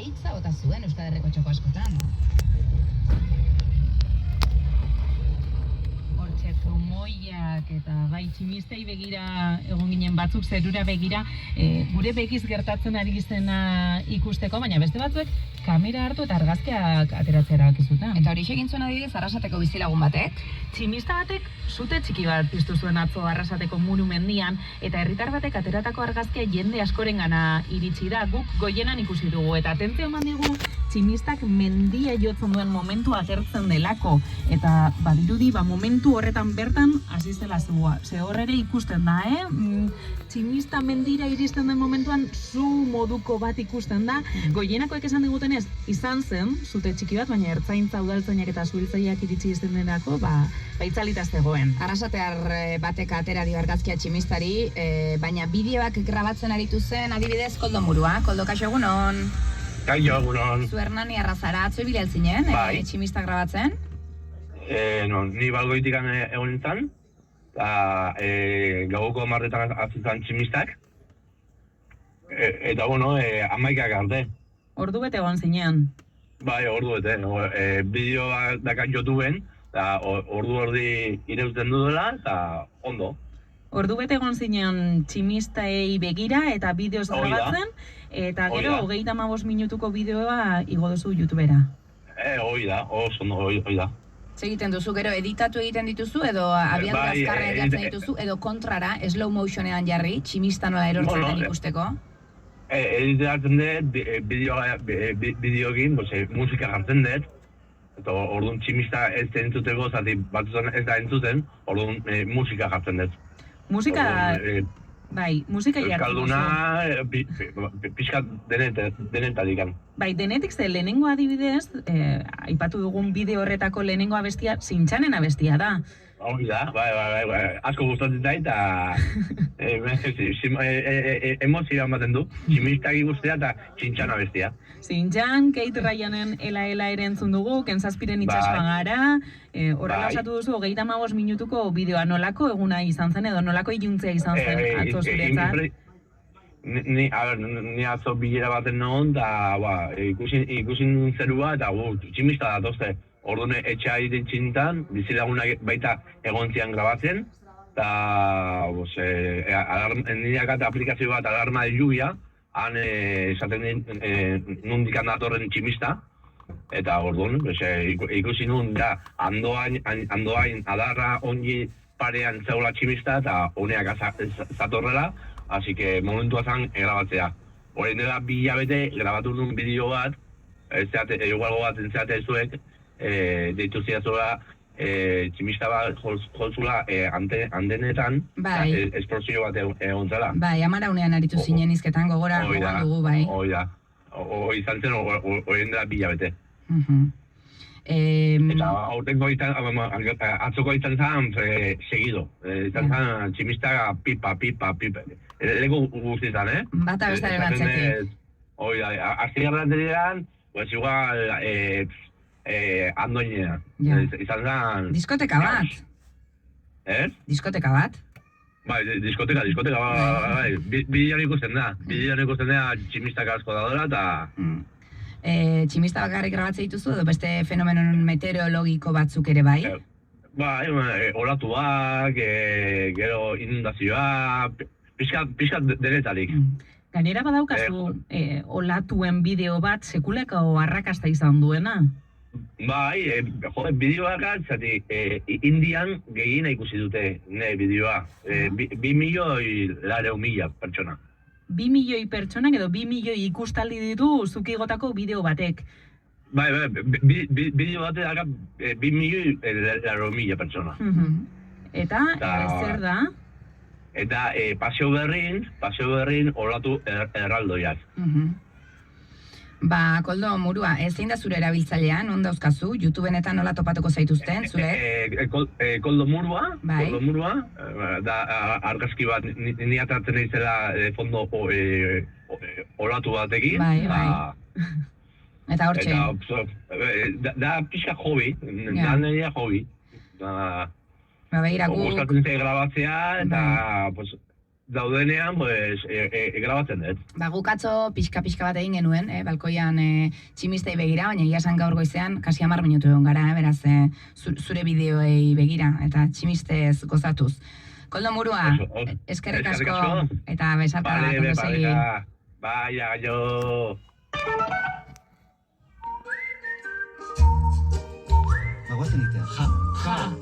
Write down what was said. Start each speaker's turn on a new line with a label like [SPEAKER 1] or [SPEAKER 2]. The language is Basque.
[SPEAKER 1] hitza bota zuen Euskal Herriko txoko askotan. Hortxe trumoiak eta bai tximistei begira egon ginen batzuk zerura begira, gure begiz gertatzen ari zena ikusteko, baina beste batzuek kamera hartu eta argazkiak ateratzea erabaki zuten.
[SPEAKER 2] Eta hori egin zuen adibidez Arrasateko bizilagun batek?
[SPEAKER 1] Tximista batek sute txiki bat piztu zuen atzo Arrasateko Muru mendian, eta herritar batek ateratako argazkia jende askorengana iritsi da. Guk goienan ikusi dugu, eta atentzio eman digu tximistak mendia jotzen duen momentu agertzen delako, eta badirudi momentu horretan bertan hasi zela zua. Ze hor ere ikusten da, tximista mendira iristen den momentuan zu moduko bat ikusten da. Goienakoek esan digutenez, izan zen zute txiki bat, baina ertzaintza, udaltzainak eta zuhiltzaileak iritsi izten denako, itzalita zegoen.
[SPEAKER 2] Arrasatear batek atera dio argazkia tximistari, baina bideoak grabatzen aritu zen adibidez Koldo Murua. Koldo, kaixo egunon?
[SPEAKER 3] Kaixo egunon.
[SPEAKER 2] Zu Hernani Arrazara atzo ibili altzinen, tximista grabatzen?
[SPEAKER 3] Ni Balgoitikan egon nintzen, eta gauko marretan azitzen tximistak, eta 11 arte.
[SPEAKER 1] Ordu bete egon zinean?
[SPEAKER 3] Bai, ordu bete. Bideoa dakat YouTubeen, eta ordi ireuzten dudela, eta ondo.
[SPEAKER 1] Ordu bete egon zinean tximistei begira eta bideoz grabatzen, eta gero 35 minutuko bideoa igo duzu YouTubera.
[SPEAKER 3] Hoi da, oso ondo, hoi da.
[SPEAKER 2] Egiten duzu, gero editatu egiten dituzu, edo abiadura azkarrean jartzen dituzu, edo kontrara, slow motionean jarri, tximista nola erortzen den ikusteko?
[SPEAKER 3] Editatzen dut, bideoekin, musika jartzen dut, eta orduan tximista ez entzuteko, zati batzutan ez da entzuten, orduan musika jartzen dut.
[SPEAKER 1] Musika, musika jartzen duzu.
[SPEAKER 3] Euskalduna, pixkat denetatik.
[SPEAKER 1] Bai, denetik ze lehenengo adibidez, aipatu dugun bideo horretako lehenengo abestia, Zintxanen abestia da.
[SPEAKER 3] Hori da, bai, asko gustatzen da, eta emozioa ematen du, tximistak ikustea eta Zintxan abestia.
[SPEAKER 1] Zintxan, Kate Ryanen Ela ere entzun dugu, Kentzazpiren itxasuan gara, horrela osatu duzu 35 minutuko bideoa, nolako eguna izan zen edo nolako iluntzea izan zen atzo zuretzat?
[SPEAKER 3] Ni atzo bilera baten non, eta ikusin zerua, eta tximista datozte. Orduan etxea egiten txintan, bizilagunak baita egontzian grabatzen, eta nireak eta aplikazio bat alarma de lluvia, han esaten nundikan datorren tximista, eta orduan ikusi nun da andoain adarra ongi parean zegoela tximista, eta honeak zatorrela, hasi que momentua zan grabatzea. Horrein dela 2 hilabete grabatu nun bideo bat, igualgo bat entzeate zuek, deitu zidazola tximista bat jolzula andenetan, esplosio bat egon zela.
[SPEAKER 2] Bai, Amaraunean aritu zinen izketan gogora dugu, bai.
[SPEAKER 3] Hoi da, hoi izan zen horien dela 2 hilabete. Eta atzoko izan zen segido, izan zen tximista pipa, lego guztizan,
[SPEAKER 2] Bata bestaren atzetik.
[SPEAKER 3] Hoi da, azti garranterian, igual andoinea. Izan zen...
[SPEAKER 2] Diskoteka bat? Diskoteka bat?
[SPEAKER 3] Bai, diskoteka, bai. Bidean ikusten da, tximistak asko daudela, eta...
[SPEAKER 2] Tximista bakarrik grabatze dituzu, edo beste fenomenon meteorologiko batzuk ere bai?
[SPEAKER 3] Bai, olatuak, gero inundazioa, pixkat denetarik.
[SPEAKER 1] Gainera badaukazu olatuen bideo bat sekuleko arrakasta izan duena?
[SPEAKER 3] Bai, bideoak zati, Indian gehiena ikusi dute bideoa. 2.000.000 pertsona.
[SPEAKER 1] 2.000.000 pertsonak edo 2.000.000 ikustaldi ditu zukigotako bideo batek.
[SPEAKER 3] Bai, bideo batek daka 2.000.000 pertsona.
[SPEAKER 1] Eta zer da?
[SPEAKER 3] Eta Paseo Berrin olatu erraldoiak.
[SPEAKER 2] Koldo Murua, zein da zure erabiltzailea, non dauzkazu? YouTubeenetan nola topatuko zaituzten, zure?
[SPEAKER 3] Koldo Murua, da argazki bat ni atratzen naizela fondo olatu batekin.
[SPEAKER 2] Bai. Eta hortxe?
[SPEAKER 3] Da pixka hobi, da nire hobi.
[SPEAKER 2] Gustatzen
[SPEAKER 3] grabatzea, eta daudenean, pues, grabatzen dut.
[SPEAKER 2] Ba, guk atzo pixka bat egin genuen, balkoian tximistei begira, baina ia esan gaur goizean, kasi 10 minutu egon gara, beraz, zure bideoei begira, eta tximistez gozatuz. Koldo Murua, eskerrik asko, eta besarka da, ondo segi.
[SPEAKER 3] Bai, aio.
[SPEAKER 4] Bagoazen itea, ja.